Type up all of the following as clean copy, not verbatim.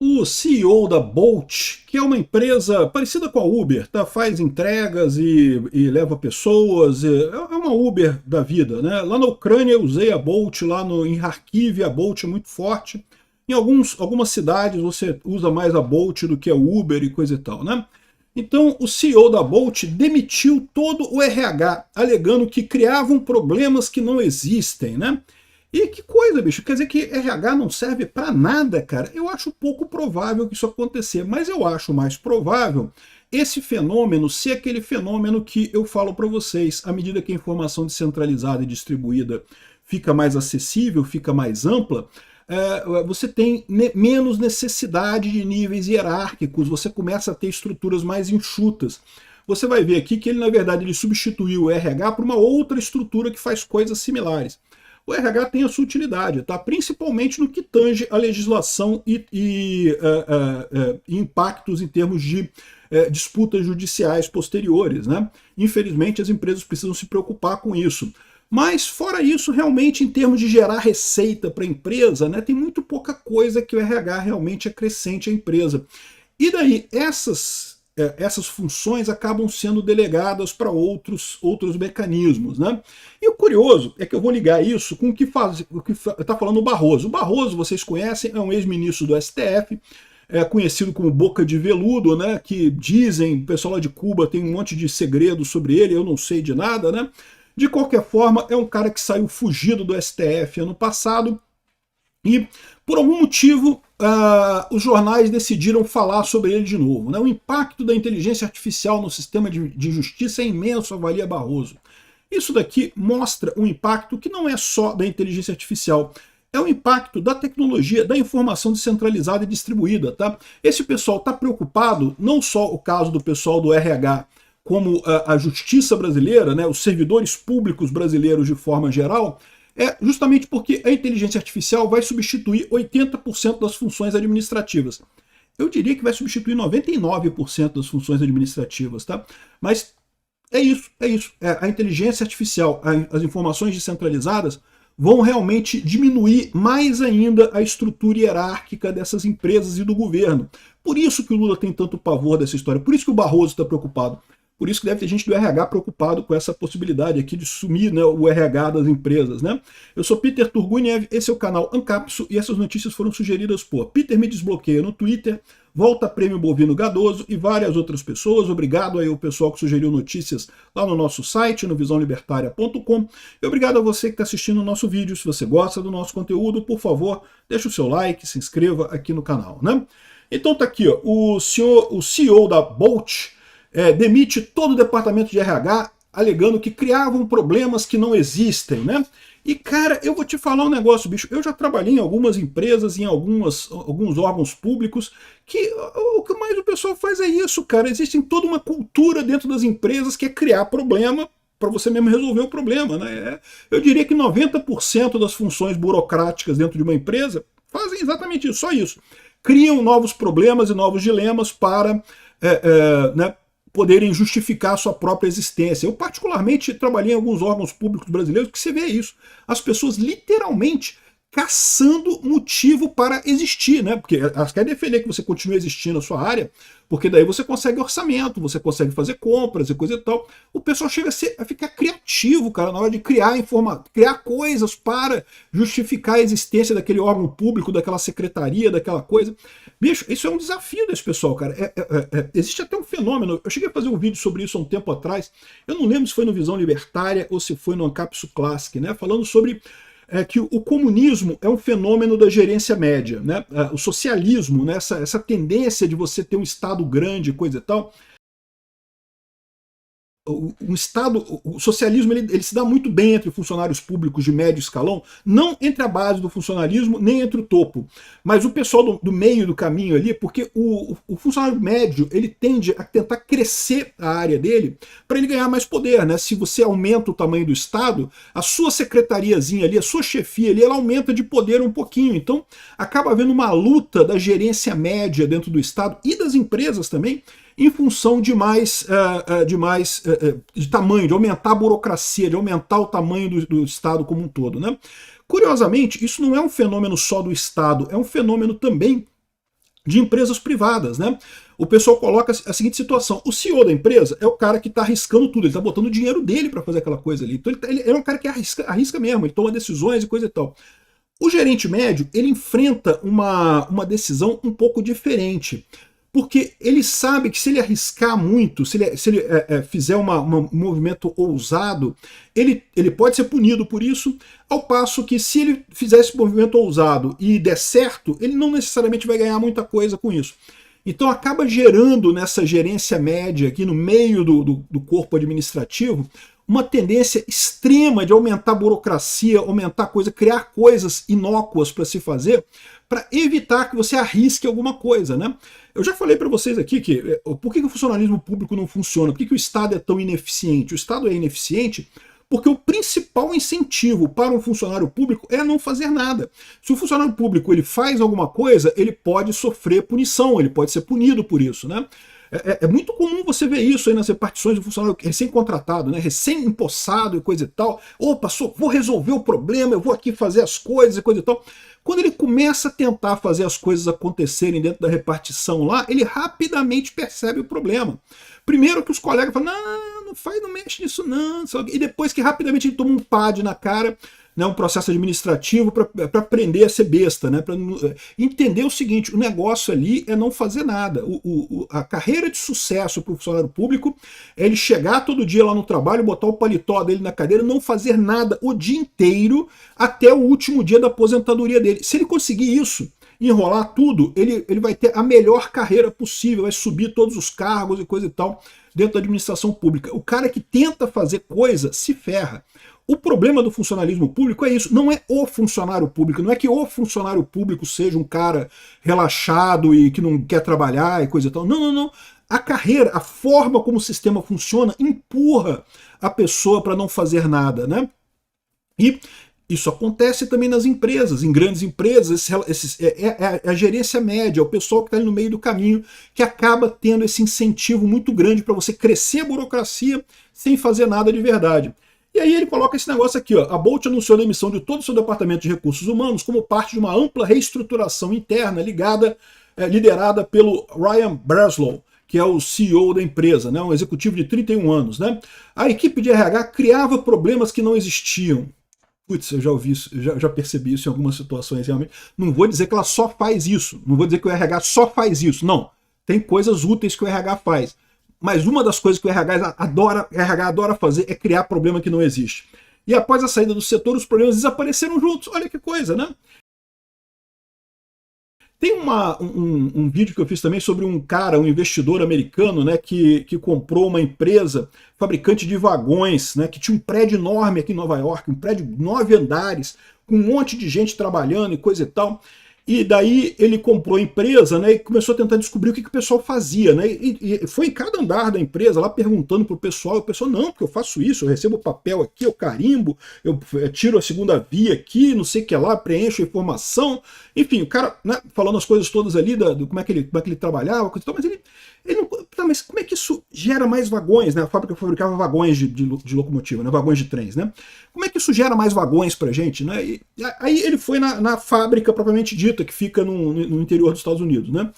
O CEO da Bolt, que é uma empresa parecida com a Uber, tá? Faz entregas e leva pessoas, é uma Uber da vida, né? Lá na Ucrânia eu usei a Bolt, em Kharkiv a Bolt é muito forte. Em algumas cidades você usa mais a Bolt do que a Uber e coisa e tal, né? Então o CEO da Bolt demitiu todo o RH, alegando que criavam problemas que não existem, né? E que coisa, bicho, quer dizer que RH não serve para nada, cara? Eu acho pouco provável que isso aconteça, mas eu acho mais provável esse fenômeno ser aquele fenômeno que eu falo para vocês, à medida que a informação descentralizada e distribuída fica mais acessível, fica mais ampla, você tem menos necessidade de níveis hierárquicos, você começa a ter estruturas mais enxutas. Você vai ver aqui que ele, na verdade, ele substituiu o RH por uma outra estrutura que faz coisas similares. O RH tem a sua utilidade, tá? Principalmente no que tange a legislação e impactos em termos de disputas judiciais posteriores, né? Infelizmente, as empresas precisam se preocupar com isso. Mas, fora isso, realmente, em termos de gerar receita para a empresa, né, tem muito pouca coisa que o RH realmente acrescente à empresa. E daí, essas funções acabam sendo delegadas para outros mecanismos, né? E o curioso é que eu vou ligar isso com o que está falando o Barroso. O Barroso, vocês conhecem, é um ex-ministro do STF, conhecido como Boca de Veludo, né? Que dizem, o pessoal lá de Cuba tem um monte de segredos sobre ele, eu não sei de nada, né? De qualquer forma, é um cara que saiu fugido do STF ano passado e, por algum motivo, os jornais decidiram falar sobre ele de novo. Né? O impacto da inteligência artificial no sistema de justiça é imenso, avalia Barroso. Isso daqui mostra um impacto que não é só da inteligência artificial, é o impacto da tecnologia, da informação descentralizada e distribuída. Tá? Esse pessoal está preocupado, não só o caso do pessoal do RH, como a justiça brasileira, né, os servidores públicos brasileiros de forma geral, é justamente porque a inteligência artificial vai substituir 80% das funções administrativas. Eu diria que vai substituir 99% das funções administrativas, tá? Mas é isso, é isso. A inteligência artificial, as informações descentralizadas vão realmente diminuir mais ainda a estrutura hierárquica dessas empresas e do governo. Por isso que o Lula tem tanto pavor dessa história, por isso que o Barroso está preocupado. Por isso que deve ter gente do RH preocupado com essa possibilidade aqui de sumir, né, o RH das empresas, né? Eu sou Peter Turguniev, esse é o canal Ancapso e essas notícias foram sugeridas por Peter Me Desbloqueia no Twitter, Volta Prêmio Bovino Gadoso e várias outras pessoas. Obrigado aí ao pessoal que sugeriu notícias lá no nosso site, no visãolibertaria.com. E obrigado a você que está assistindo o nosso vídeo. Se você gosta do nosso conteúdo, por favor, deixa o seu like, se inscreva aqui no canal, né? Então tá aqui, ó, o CEO da Bolt, demite todo o departamento de RH, alegando que criavam problemas que não existem, né? E, cara, eu vou te falar um negócio, bicho. Eu já trabalhei em algumas empresas, em alguns órgãos públicos, que o que mais o pessoal faz é isso, cara. Existe toda uma cultura dentro das empresas que é criar problema para você mesmo resolver o problema, né? Eu diria que 90% das funções burocráticas dentro de uma empresa fazem exatamente isso, só isso. Criam novos problemas e novos dilemas para né, poderem justificar a sua própria existência. Eu particularmente trabalhei em alguns órgãos públicos brasileiros que você vê isso. As pessoas literalmente caçando motivo para existir, né? Porque elas querem defender que você continue existindo na sua área, porque daí você consegue orçamento, você consegue fazer compras e coisa e tal. O pessoal chega a ficar criativo, cara, na hora de criar coisas para justificar a existência daquele órgão público, daquela secretaria, daquela coisa. Bicho, isso é um desafio desse pessoal, cara. Existe até um fenômeno, eu cheguei a fazer um vídeo sobre isso há um tempo atrás, eu não lembro se foi no Visão Libertária ou se foi no Ancapso Classic, né? Falando sobre que o comunismo é um fenômeno da gerência média, né? O socialismo, né? Essa tendência de você ter um Estado grande, coisa e tal, o socialismo ele se dá muito bem entre funcionários públicos de médio escalão, não entre a base do funcionalismo, nem entre o topo, mas o pessoal do meio do caminho ali, porque o funcionário médio ele tende a tentar crescer a área dele para ele ganhar mais poder, né? Se você aumenta o tamanho do Estado, a sua secretariazinha ali, a sua chefia ali, ela aumenta de poder um pouquinho, então acaba havendo uma luta da gerência média dentro do Estado e das empresas também, em função de de tamanho, de aumentar a burocracia, de aumentar o tamanho do Estado como um todo, né? Curiosamente, isso não é um fenômeno só do Estado, é um fenômeno também de empresas privadas, né? O pessoal coloca a seguinte situação: o CEO da empresa é o cara que está arriscando tudo, ele está botando o dinheiro dele para fazer aquela coisa ali. Então ele é um cara que arrisca mesmo, ele toma decisões e coisa e tal. O gerente médio, ele enfrenta uma decisão um pouco diferente, porque ele sabe que se ele arriscar muito, se ele fizer um movimento ousado, ele pode ser punido por isso, ao passo que se ele fizer esse movimento ousado e der certo, ele não necessariamente vai ganhar muita coisa com isso. Então acaba gerando nessa gerência média aqui no meio do corpo administrativo uma tendência extrema de aumentar a burocracia, aumentar a coisa, criar coisas inócuas para se fazer, para evitar que você arrisque alguma coisa, né? Eu já falei para vocês aqui que por que o funcionalismo público não funciona, por que o Estado é tão ineficiente? O Estado é ineficiente porque o principal incentivo para um funcionário público é não fazer nada. Se o funcionário público ele faz alguma coisa, ele pode sofrer punição, ele pode ser punido por isso, né? É muito comum você ver isso aí nas repartições do funcionário recém-contratado, né? Recém-empossado e coisa e tal. Opa, vou resolver o problema, eu vou aqui fazer as coisas e coisa e tal. Quando ele começa a tentar fazer as coisas acontecerem dentro da repartição lá, ele rapidamente percebe o problema. Primeiro que os colegas falam, não faz, não mexe nisso não. E depois que rapidamente ele toma um PAD na cara, né, um processo administrativo para aprender a ser besta, né, para entender o seguinte: o negócio ali é não fazer nada. A carreira de sucesso para o funcionário público é ele chegar todo dia lá no trabalho, botar o paletó dele na cadeira, não fazer nada o dia inteiro até o último dia da aposentadoria dele. Se ele conseguir isso, enrolar tudo, ele vai ter a melhor carreira possível, vai subir todos os cargos e coisa e tal dentro da administração pública. O cara que tenta fazer coisa se ferra. O problema do funcionalismo público é isso, não é o funcionário público, não é que o funcionário público seja um cara relaxado e que não quer trabalhar e coisa e tal. Não. A carreira, a forma como o sistema funciona, empurra a pessoa para não fazer nada, né? E isso acontece também nas empresas, em grandes empresas, é a gerência média, é o pessoal que está ali no meio do caminho, que acaba tendo esse incentivo muito grande para você crescer a burocracia sem fazer nada de verdade. E aí ele coloca esse negócio aqui, ó: a Bolt anunciou a demissão de todo o seu departamento de recursos humanos como parte de uma ampla reestruturação interna liderada pelo Ryan Breslow, que é o CEO da empresa, né, um executivo de 31 anos. Né? A equipe de RH criava problemas que não existiam. Putz, eu já ouvi isso, já percebi isso em algumas situações realmente. Não vou dizer que ela só faz isso, não vou dizer que o RH só faz isso, não. Tem coisas úteis que o RH faz. Mas uma das coisas que o RH adora fazer é criar problema que não existe. E após a saída do setor, os problemas desapareceram juntos. Olha que coisa, né? Tem um vídeo que eu fiz também sobre um cara, um investidor americano, né, que comprou uma empresa fabricante de vagões, né, que tinha um prédio enorme aqui em Nova York, um prédio de 9 andares, com um monte de gente trabalhando e coisa e tal. E daí ele comprou a empresa, né, e começou a tentar descobrir o que o pessoal fazia, né, e foi em cada andar da empresa lá perguntando pro pessoal, e o pessoal: não, porque eu faço isso, eu recebo o papel aqui, eu carimbo, eu tiro a segunda via aqui, não sei o que lá, preencho a informação, enfim, o cara, né, falando as coisas todas ali, como é que ele trabalhava, coisa e tal, mas ele não, tá, mas como é que isso gera mais vagões, né? A fábrica fabricava vagões de locomotiva, né? Vagões de trens, né? Como é que isso gera mais vagões pra gente, né? E aí ele foi na fábrica propriamente dita, que fica no interior dos Estados Unidos, né?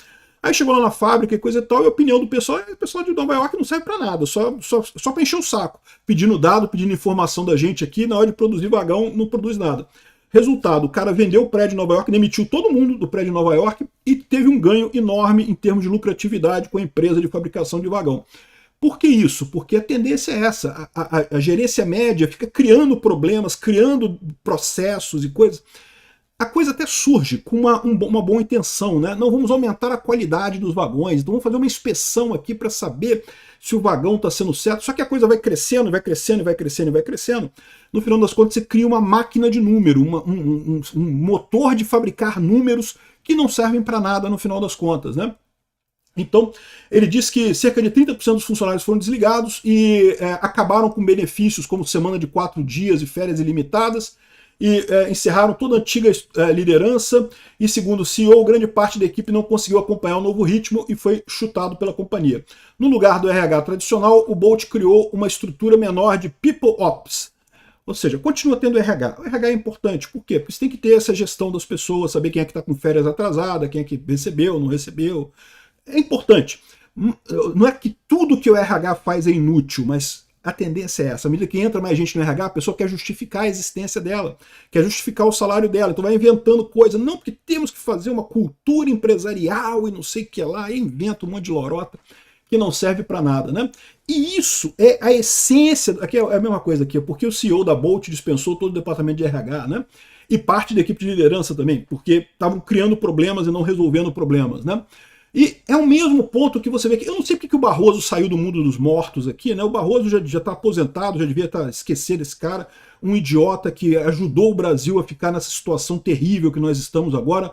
Aí chegou lá na fábrica e coisa e tal, e a opinião do pessoal é: o pessoal de Nova York não serve pra nada, só pra encher o saco, pedindo dado, pedindo informação da gente aqui, na hora de produzir vagão, não produz nada. Resultado: o cara vendeu o prédio de Nova York, demitiu todo mundo do prédio de Nova York e teve um ganho enorme em termos de lucratividade com a empresa de fabricação de vagão. Por que isso? Porque a tendência é essa. A gerência média fica criando problemas, criando processos e coisas. A coisa até surge com uma boa intenção, né? Não, vamos aumentar a qualidade dos vagões, então vamos fazer uma inspeção aqui para saber se o vagão está sendo certo. Só que a coisa vai crescendo, vai crescendo, vai crescendo, vai crescendo. No final das contas, você cria uma máquina de número, um motor de fabricar números que não servem para nada no final das contas, né? Então, ele diz que cerca de 30% dos funcionários foram desligados e acabaram com benefícios como semana de 4 dias e férias ilimitadas, e encerraram toda a antiga liderança, e segundo o CEO, grande parte da equipe não conseguiu acompanhar o novo ritmo e foi chutado pela companhia. No lugar do RH tradicional, o Bolt criou uma estrutura menor de People Ops. Ou seja, continua tendo RH. O RH é importante, por quê? Porque você tem que ter essa gestão das pessoas, saber quem é que está com férias atrasada, quem é que recebeu, não recebeu. É importante. Não é que tudo que o RH faz é inútil, mas a tendência é essa. À medida que entra mais gente no RH, a pessoa quer justificar a existência dela, quer justificar o salário dela, então vai inventando coisa. Não, porque temos que fazer uma cultura empresarial e não sei o que lá, e inventa um monte de lorota que não serve para nada, né? E isso é a essência, aqui é a mesma coisa aqui, porque o CEO da Bolt dispensou todo o departamento de RH, né? E parte da equipe de liderança também, porque estavam criando problemas e não resolvendo problemas, né? E é o mesmo ponto que você vê aqui. Eu não sei porque que o Barroso saiu do mundo dos mortos aqui, né? O Barroso já está aposentado, já devia esquecer desse cara, um idiota que ajudou o Brasil a ficar nessa situação terrível que nós estamos agora,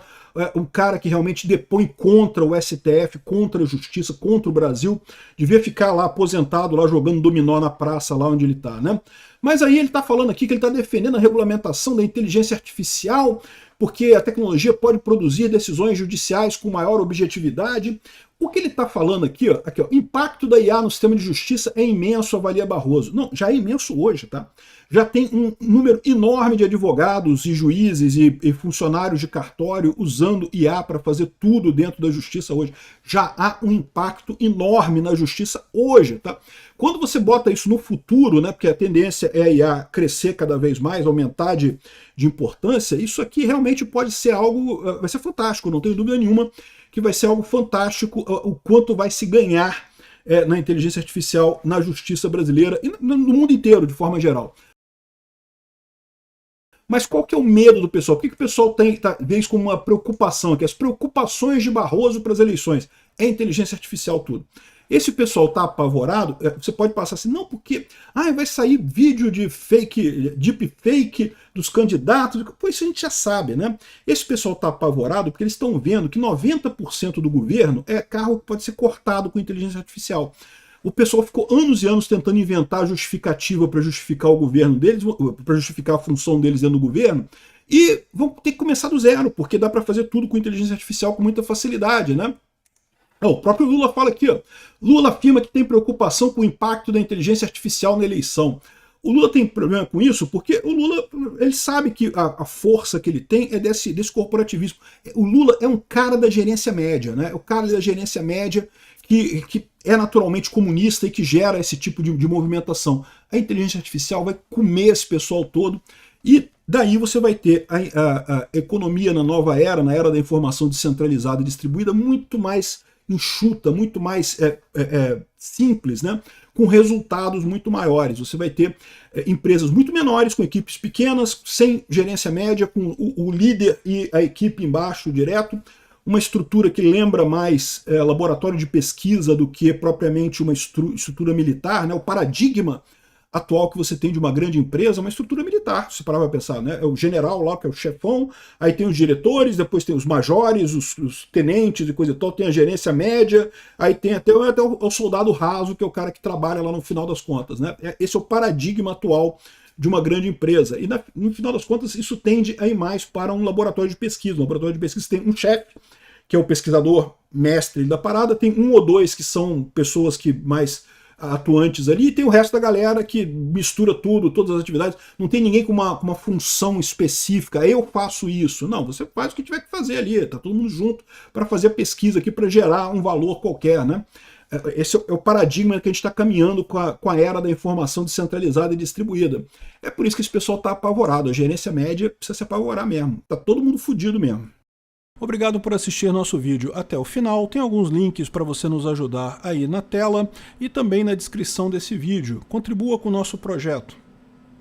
um cara que realmente depõe contra o STF, contra a justiça, contra o Brasil, devia ficar lá aposentado, lá jogando dominó na praça, lá onde ele está, né? Mas aí ele está falando aqui que ele está defendendo a regulamentação da inteligência artificial, porque a tecnologia pode produzir decisões judiciais com maior objetividade. O que ele está falando aqui, ó, impacto da IA no sistema de justiça é imenso, avalia Barroso. Não, já é imenso hoje, tá? Já tem um número enorme de advogados e juízes e funcionários de cartório usando IA para fazer tudo dentro da justiça hoje. Já há um impacto enorme na justiça hoje, tá? Quando você bota isso no futuro, né, porque a tendência é a IA crescer cada vez mais, aumentar de importância, isso aqui realmente pode ser algo, vai ser fantástico, não tenho dúvida nenhuma que vai ser algo fantástico o quanto vai se ganhar na inteligência artificial, na justiça brasileira e no mundo inteiro, de forma geral. Mas qual que é o medo do pessoal? Por que o pessoal vê isso como uma preocupação? Que as preocupações de Barroso para as eleições é inteligência artificial tudo. Esse pessoal está apavorado, você pode passar assim, não, porque vai sair vídeo de deepfake dos candidatos, pois isso a gente já sabe, né? Esse pessoal está apavorado porque eles estão vendo que 90% do governo é carro que pode ser cortado com inteligência artificial. O pessoal ficou anos e anos tentando inventar justificativa para justificar o governo deles, para justificar a função deles dentro do governo, e vão ter que começar do zero, porque dá para fazer tudo com inteligência artificial com muita facilidade, né? O próprio Lula fala aqui, ó. Lula afirma que tem preocupação com o impacto da inteligência artificial na eleição. O Lula tem problema com isso porque o Lula, ele sabe que a força que ele tem é desse corporativismo. O Lula é um cara da gerência média, né? É o cara da gerência média que é naturalmente comunista e que gera esse tipo de movimentação. A inteligência artificial vai comer esse pessoal todo e daí você vai ter a economia na nova era, na era da informação descentralizada e distribuída, muito mais enxuta, muito mais simples, né? Com resultados muito maiores. Você vai ter empresas muito menores, com equipes pequenas, sem gerência média, com o líder e a equipe embaixo direto, uma estrutura que lembra mais laboratório de pesquisa do que propriamente uma estrutura militar, né? O paradigma atual que você tem de uma grande empresa é uma estrutura militar, se parar para pensar, né? É o general lá, que é o chefão, aí tem os diretores, depois tem os majores, os tenentes e coisa e tal, tem a gerência média, aí tem até o soldado raso, que é o cara que trabalha lá no final das contas, né? Esse é o paradigma atual de uma grande empresa. E no final das contas, isso tende a ir mais para um laboratório de pesquisa. No laboratório de pesquisa tem um chefe, que é o pesquisador mestre da parada, tem um ou dois que são pessoas que mais atuantes ali, e tem o resto da galera que mistura tudo, todas as atividades, não tem ninguém com uma função específica, eu faço isso. Não, você faz o que tiver que fazer ali, tá todo mundo junto para fazer a pesquisa aqui, para gerar um valor qualquer, né? Esse é o paradigma que a gente está caminhando com a era da informação descentralizada e distribuída. É por isso que esse pessoal está apavorado, a gerência média precisa se apavorar mesmo, tá todo mundo fudido mesmo. Obrigado por assistir nosso vídeo até o final, tem alguns links para você nos ajudar aí na tela e também na descrição desse vídeo. Contribua com o nosso projeto.